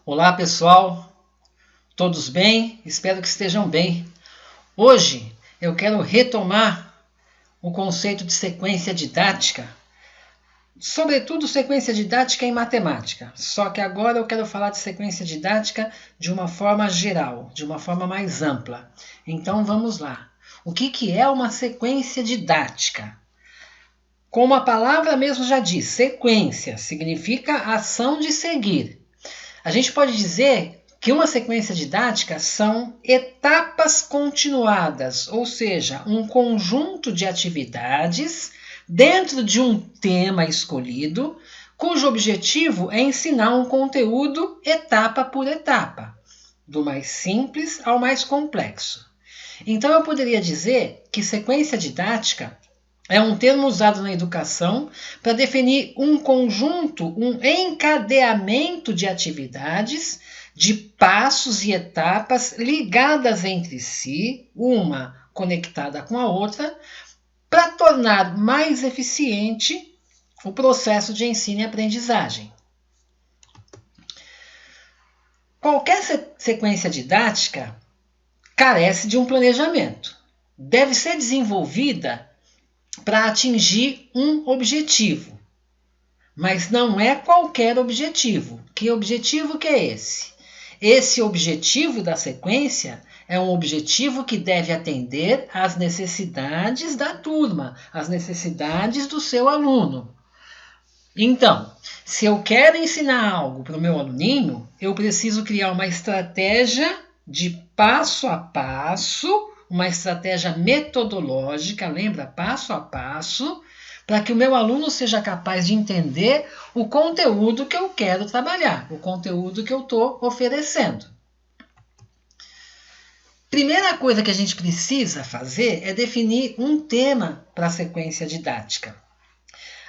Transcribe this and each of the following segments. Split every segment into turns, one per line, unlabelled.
Olá pessoal, todos bem? Espero que estejam bem. Hoje eu quero retomar o conceito de sequência didática, sobretudo sequência didática em matemática. Só que agora eu quero falar de sequência didática de uma forma geral, de uma forma mais ampla. Então vamos lá. O que é uma sequência didática? Como a palavra mesmo já diz, sequência significa ação de seguir. A gente pode dizer que uma sequência didática são etapas continuadas, ou seja, um conjunto de atividades dentro de um tema escolhido, cujo objetivo é ensinar um conteúdo etapa por etapa, do mais simples ao mais complexo. Então eu poderia dizer que sequência didática é um termo usado na educação para definir um conjunto, um encadeamento de atividades, de passos e etapas ligadas entre si, uma conectada com a outra, para tornar mais eficiente o processo de ensino e aprendizagem. Qualquer sequência didática carece de um planejamento. Deve ser desenvolvida para atingir um objetivo. Mas não é qualquer objetivo. Que objetivo que é esse? Esse objetivo da sequência é um objetivo que deve atender às necessidades da turma, às necessidades do seu aluno. Então, se eu quero ensinar algo para o meu aluninho, eu preciso criar uma estratégia de passo a passo, uma estratégia metodológica, lembra? Passo a passo, para que o meu aluno seja capaz de entender o conteúdo que eu quero trabalhar, o conteúdo que eu estou oferecendo. Primeira coisa que a gente precisa fazer é definir um tema para a sequência didática.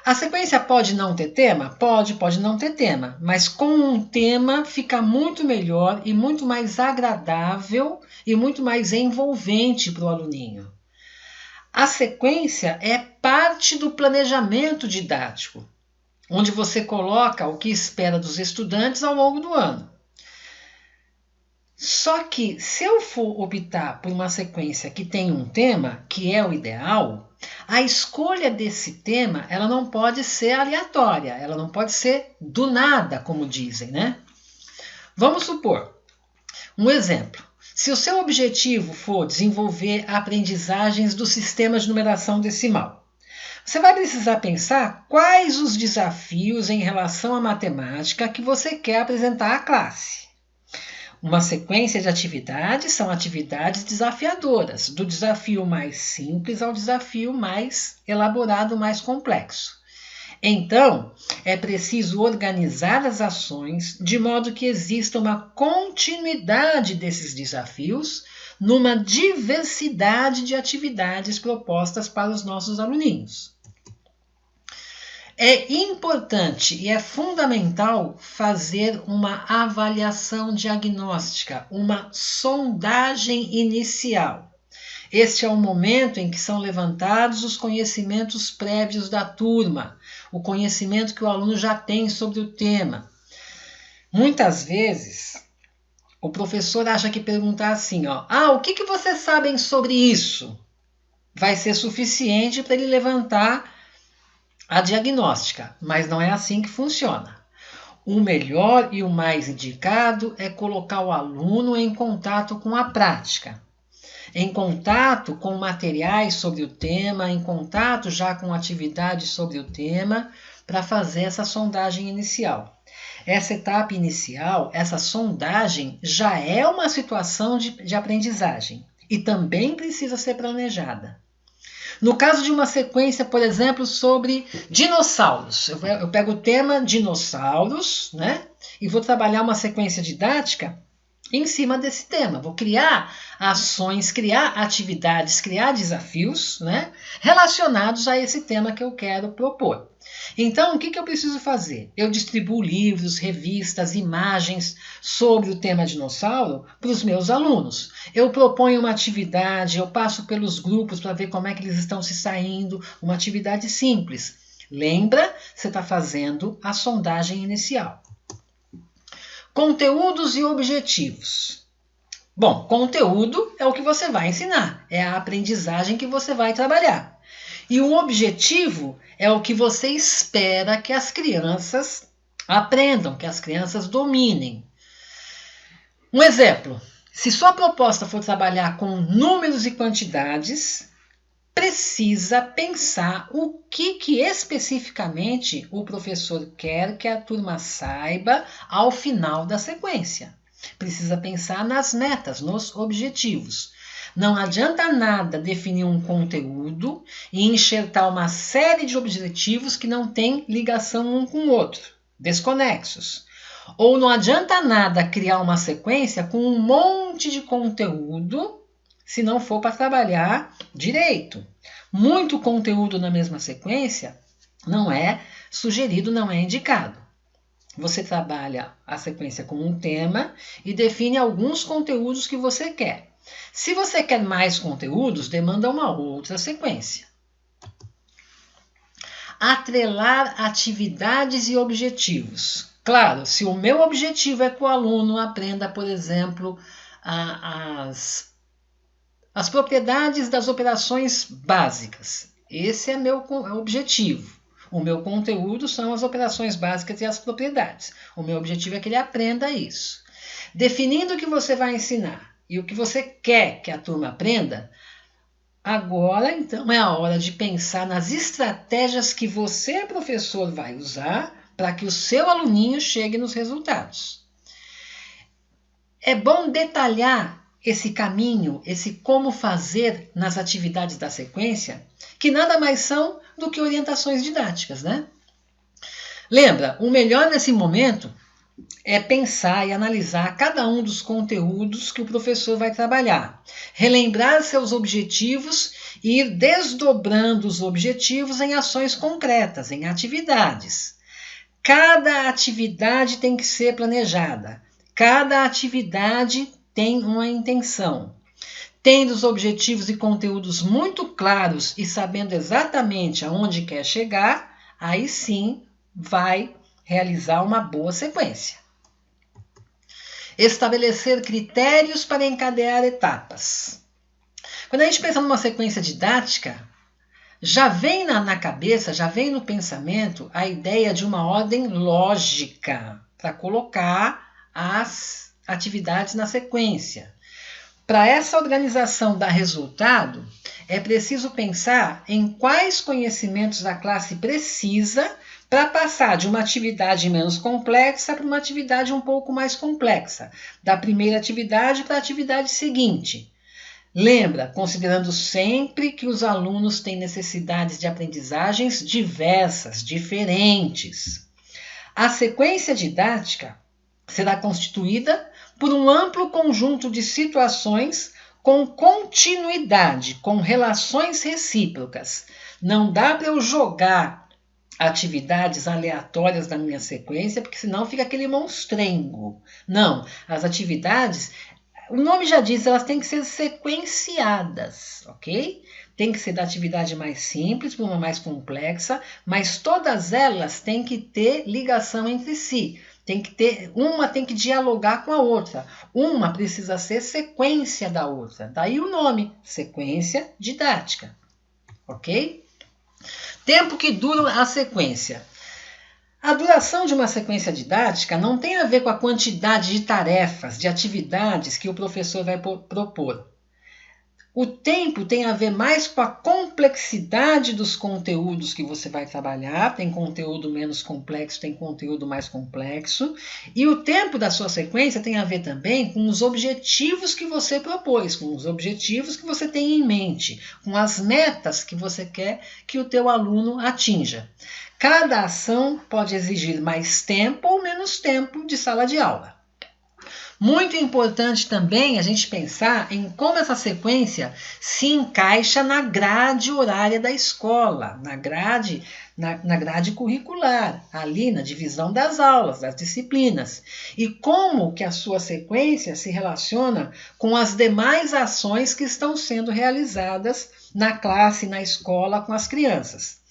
A sequência pode não ter tema? Pode não ter tema, mas com um tema fica muito melhor e muito mais agradável e muito mais envolvente para o aluninho. A sequência é parte do planejamento didático, onde você coloca o que espera dos estudantes ao longo do ano. Só que se eu for optar por uma sequência que tem um tema, que é o ideal, a escolha desse tema ela não pode ser aleatória, ela não pode ser do nada, como dizem, né? Vamos supor, um exemplo. Se o seu objetivo for desenvolver aprendizagens do sistema de numeração decimal, você vai precisar pensar quais os desafios em relação à matemática que você quer apresentar à classe. Uma sequência de atividades são atividades desafiadoras, do desafio mais simples ao desafio mais elaborado, mais complexo. Então, é preciso organizar as ações de modo que exista uma continuidade desses desafios numa diversidade de atividades propostas para os nossos aluninhos. É importante e é fundamental fazer uma avaliação diagnóstica, uma sondagem inicial. Este é o momento em que são levantados os conhecimentos prévios da turma, o conhecimento que o aluno já tem sobre o tema. Muitas vezes, o professor acha que perguntar assim, o que vocês sabem sobre isso? Vai ser suficiente para ele levantar a diagnóstica, mas não é assim que funciona. O melhor e o mais indicado é colocar o aluno em contato com a prática, em contato com materiais sobre o tema, em contato já com atividades sobre o tema, para fazer essa sondagem inicial. Essa etapa inicial, essa sondagem, já é uma situação de aprendizagem e também precisa ser planejada. No caso de uma sequência, por exemplo, sobre dinossauros, eu pego o tema dinossauros, né, e vou trabalhar uma sequência didática em cima desse tema. Vou criar ações, criar atividades, criar desafios, né, relacionados a esse tema que eu quero propor. Então, o que eu preciso fazer? Eu distribuo livros, revistas, imagens sobre o tema dinossauro para os meus alunos. Eu proponho uma atividade, eu passo pelos grupos para ver como é que eles estão se saindo, uma atividade simples. Lembra, você está fazendo a sondagem inicial. Conteúdos e objetivos. Bom, conteúdo é o que você vai ensinar, é a aprendizagem que você vai trabalhar. E o objetivo é o que você espera que as crianças aprendam, que as crianças dominem. Um exemplo, se sua proposta for trabalhar com números e quantidades, precisa pensar o que especificamente o professor quer que a turma saiba ao final da sequência. Precisa pensar nas metas, nos objetivos. Não adianta nada definir um conteúdo e enxertar uma série de objetivos que não têm ligação um com o outro, desconexos. Ou não adianta nada criar uma sequência com um monte de conteúdo se não for para trabalhar direito. Muito conteúdo na mesma sequência não é sugerido, não é indicado. Você trabalha a sequência com um tema e define alguns conteúdos que você quer. Se você quer mais conteúdos, demanda uma outra sequência. Atrelar atividades e objetivos. Claro, se o meu objetivo é que o aluno aprenda, por exemplo, as propriedades das operações básicas. Esse é meu objetivo. O meu conteúdo são as operações básicas e as propriedades. O meu objetivo é que ele aprenda isso. Definindo o que você vai ensinar e o que você quer que a turma aprenda, agora então é a hora de pensar nas estratégias que você, professor, vai usar para que o seu aluninho chegue nos resultados. É bom detalhar esse caminho, esse como fazer nas atividades da sequência, que nada mais são do que orientações didáticas, né? Lembra, o melhor nesse momento é pensar e analisar cada um dos conteúdos que o professor vai trabalhar, relembrar seus objetivos e ir desdobrando os objetivos em ações concretas, em atividades. Cada atividade tem que ser planejada, cada atividade tem uma intenção. Tendo os objetivos e conteúdos muito claros e sabendo exatamente aonde quer chegar, aí sim vai realizar uma boa sequência. Estabelecer critérios para encadear etapas. Quando a gente pensa numa sequência didática, já vem na cabeça, já vem no pensamento a ideia de uma ordem lógica para colocar as atividades na sequência. Para essa organização dar resultado, é preciso pensar em quais conhecimentos a classe precisa para passar de uma atividade menos complexa para uma atividade um pouco mais complexa, da primeira atividade para a atividade seguinte. Lembra, considerando sempre que os alunos têm necessidades de aprendizagens diversas, diferentes. A sequência didática será constituída por um amplo conjunto de situações com continuidade, com relações recíprocas. Não dá para eu jogar atividades aleatórias da minha sequência, porque senão fica aquele monstrengo. Não, as atividades, o nome já diz, elas têm que ser sequenciadas, ok? Tem que ser da atividade mais simples para uma mais complexa, mas todas elas têm que ter ligação entre si. Uma tem que dialogar com a outra. Uma precisa ser sequência da outra. Daí o nome, sequência didática. Ok? Tempo que dura a sequência. A duração de uma sequência didática não tem a ver com a quantidade de tarefas, de atividades que o professor vai propor. O tempo tem a ver mais com a complexidade dos conteúdos que você vai trabalhar. Tem conteúdo menos complexo, tem conteúdo mais complexo. E o tempo da sua sequência tem a ver também com os objetivos que você propôs, com os objetivos que você tem em mente, com as metas que você quer que o teu aluno atinja. Cada ação pode exigir mais tempo ou menos tempo de sala de aula. Muito importante também a gente pensar em como essa sequência se encaixa na grade horária da escola, na grade curricular, ali na divisão das aulas, das disciplinas. E como que a sua sequência se relaciona com as demais ações que estão sendo realizadas na classe, na escola, com as crianças.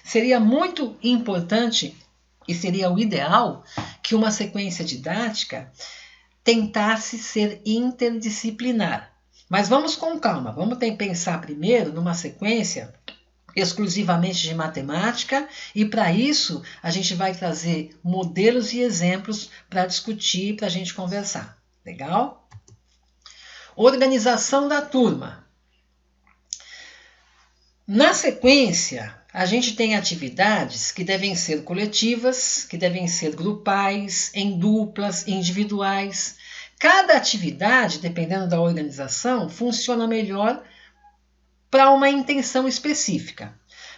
Seria muito importante e seria o ideal que uma sequência didática tentasse ser interdisciplinar. Mas vamos com calma, vamos pensar primeiro numa sequência exclusivamente de matemática, e para isso a gente vai trazer modelos e exemplos para discutir, para a gente conversar. Legal? Organização da turma. Na sequência, a gente tem atividades que devem ser coletivas, que devem ser grupais, em duplas, individuais. Cada atividade, dependendo da organização, funciona melhor para uma intenção específica.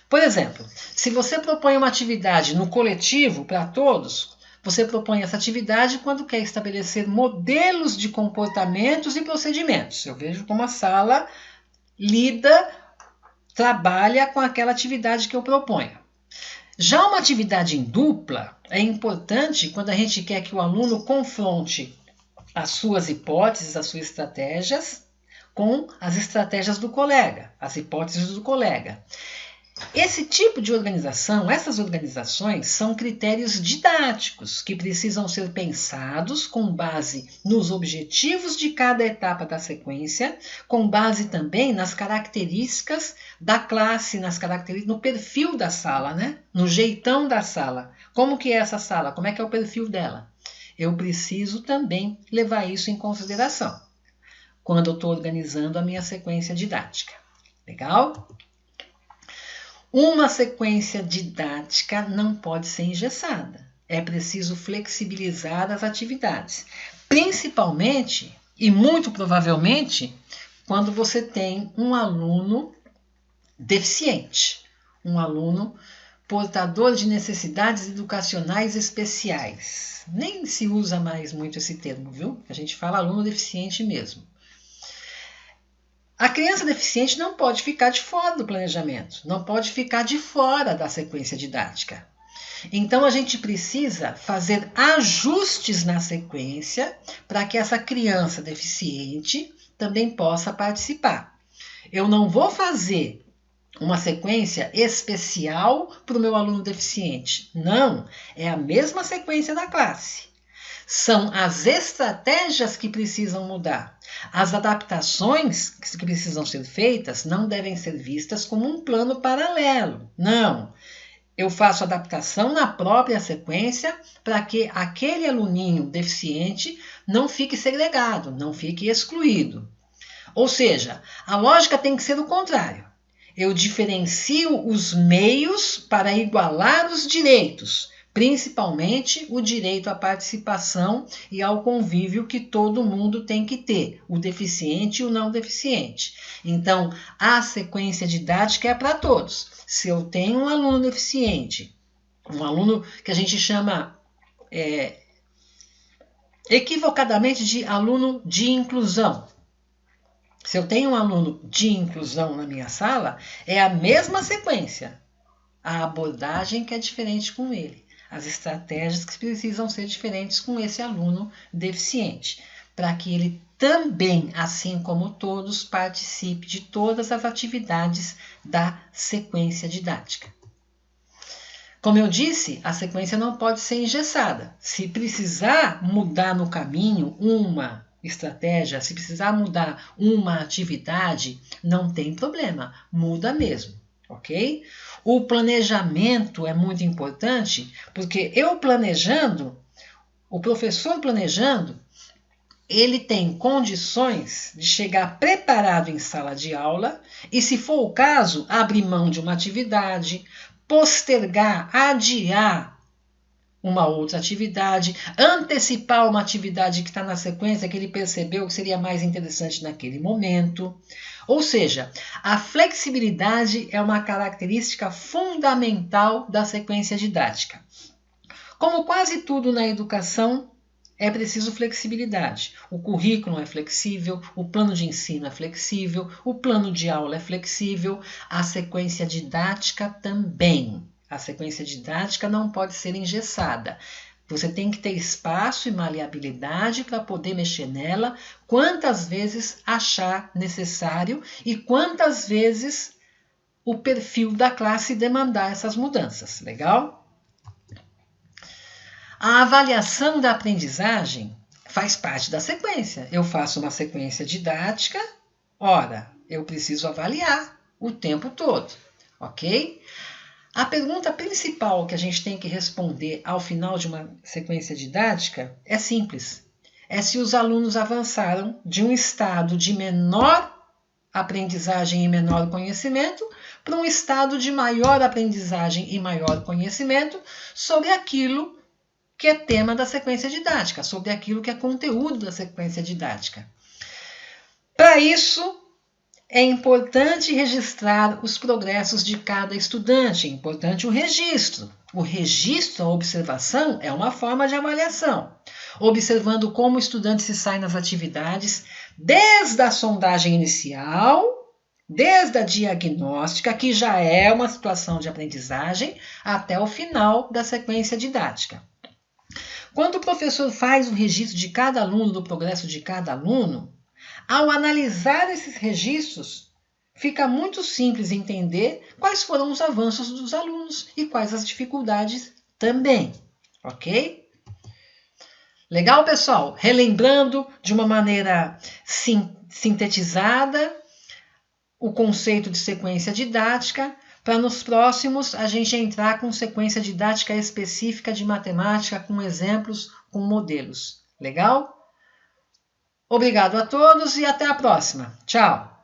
Por exemplo, se você propõe uma atividade no coletivo para todos, você propõe essa atividade quando quer estabelecer modelos de comportamentos e procedimentos. Eu vejo como a sala trabalha com aquela atividade que eu proponho. Já uma atividade em dupla é importante quando a gente quer que o aluno confronte as suas hipóteses, as suas estratégias, com as estratégias do colega, as hipóteses do colega. Esse tipo de organização, essas organizações, são critérios didáticos que precisam ser pensados com base nos objetivos de cada etapa da sequência, com base também nas características da classe, no perfil da sala, né? No jeitão da sala. Como que é essa sala? Como é que é o perfil dela? Eu preciso também levar isso em consideração quando eu estou organizando a minha sequência didática. Legal? Uma sequência didática não pode ser engessada. É preciso flexibilizar as atividades. Principalmente, e muito provavelmente, quando você tem um aluno deficiente, um aluno portador de necessidades educacionais especiais. Nem se usa mais muito esse termo, viu? A gente fala aluno deficiente mesmo. A criança deficiente não pode ficar de fora do planejamento, não pode ficar de fora da sequência didática. Então, a gente precisa fazer ajustes na sequência para que essa criança deficiente também possa participar. Eu não vou fazer uma sequência especial para o meu aluno deficiente. Não, é a mesma sequência da classe. São as estratégias que precisam mudar. As adaptações que precisam ser feitas não devem ser vistas como um plano paralelo. Não. Eu faço adaptação na própria sequência para que aquele aluninho deficiente não fique segregado, não fique excluído. Ou seja, a lógica tem que ser o contrário. Eu diferencio os meios para igualar os direitos, principalmente o direito à participação e ao convívio que todo mundo tem que ter, o deficiente e o não deficiente. Então, a sequência didática é para todos. Se eu tenho um aluno deficiente, um aluno que a gente chama equivocadamente de aluno de inclusão. Se eu tenho um aluno de inclusão na minha sala, é a mesma sequência. A abordagem que é diferente com ele. As estratégias que precisam ser diferentes com esse aluno deficiente, para que ele também, assim como todos, participe de todas as atividades da sequência didática. Como eu disse, a sequência não pode ser engessada. Se precisar mudar no caminho uma estratégia, se precisar mudar uma atividade, não tem problema, muda mesmo, ok? O planejamento é muito importante, porque eu planejando, o professor planejando, ele tem condições de chegar preparado em sala de aula e, se for o caso, abrir mão de uma atividade, postergar, adiar uma outra atividade, antecipar uma atividade que está na sequência que ele percebeu que seria mais interessante naquele momento. Ou seja, a flexibilidade é uma característica fundamental da sequência didática. Como quase tudo na educação, é preciso flexibilidade. O currículo é flexível, o plano de ensino é flexível, o plano de aula é flexível, a sequência didática também. A sequência didática não pode ser engessada. Você tem que ter espaço e maleabilidade para poder mexer nela quantas vezes achar necessário e quantas vezes o perfil da classe demandar essas mudanças. Legal? A avaliação da aprendizagem faz parte da sequência. Eu faço uma sequência didática, ora, eu preciso avaliar o tempo todo, ok? A pergunta principal que a gente tem que responder ao final de uma sequência didática é simples. É se os alunos avançaram de um estado de menor aprendizagem e menor conhecimento para um estado de maior aprendizagem e maior conhecimento sobre aquilo que é tema da sequência didática, sobre aquilo que é conteúdo da sequência didática. Para isso, é importante registrar os progressos de cada estudante, é importante o registro. O registro, a observação, é uma forma de avaliação, observando como o estudante se sai nas atividades, desde a sondagem inicial, desde a diagnóstica, que já é uma situação de aprendizagem, até o final da sequência didática. Quando o professor faz o registro de cada aluno, do progresso de cada aluno, ao analisar esses registros, fica muito simples entender quais foram os avanços dos alunos e quais as dificuldades também, ok? Legal, pessoal? Relembrando de uma maneira sintetizada o conceito de sequência didática, para nos próximos a gente entrar com sequência didática específica de matemática, com exemplos, com modelos. Legal? Obrigado a todos e até a próxima. Tchau!